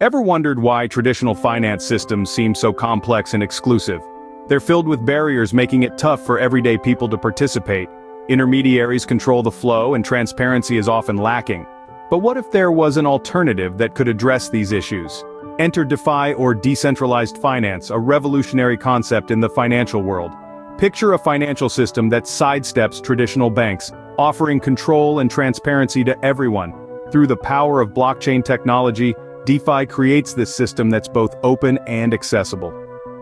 Ever wondered why traditional finance systems seem so complex and exclusive? They're filled with barriers making it tough for everyday people to participate. Intermediaries control the flow and transparency is often lacking. But what if there was an alternative that could address these issues? Enter DeFi or Decentralized Finance, a revolutionary concept in the financial world. Picture a financial system that sidesteps traditional banks, offering control and transparency to everyone. Through the power of blockchain technology, DeFi creates this system that's both open and accessible.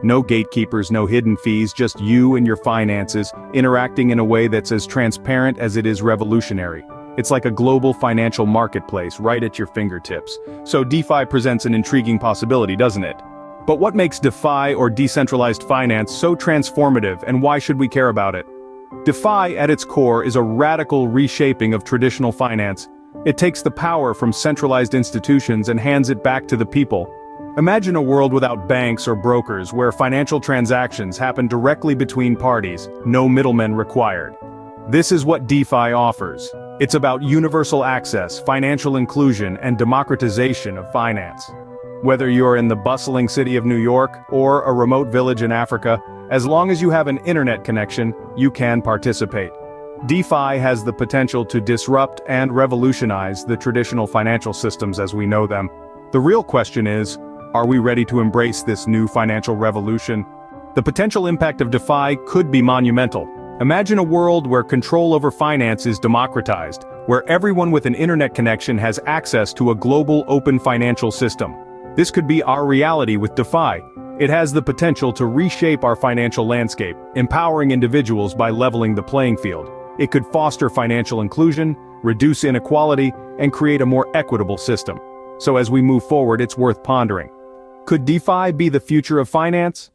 No gatekeepers, no hidden fees, just you and your finances, interacting in a way that's as transparent as it is revolutionary. It's like a global financial marketplace right at your fingertips. So DeFi presents an intriguing possibility, doesn't it? But what makes DeFi or decentralized finance so transformative, and why should we care about it? DeFi at its core is a radical reshaping of traditional finance. It takes the power from centralized institutions and hands it back to the people. Imagine a world without banks or brokers, where financial transactions happen directly between parties, no middlemen required. This is what DeFi offers. It's about universal access, financial inclusion, and democratization of finance. Whether you're in the bustling city of New York or a remote village in Africa, as long as you have an internet connection, you can participate. DeFi has the potential to disrupt and revolutionize the traditional financial systems as we know them. The real question is, are we ready to embrace this new financial revolution? The potential impact of DeFi could be monumental. Imagine a world where control over finance is democratized, where everyone with an internet connection has access to a global open financial system. This could be our reality with DeFi. It has the potential to reshape our financial landscape, empowering individuals by leveling the playing field. It could foster financial inclusion, reduce inequality, and create a more equitable system. So as we move forward, it's worth pondering. Could DeFi be the future of finance?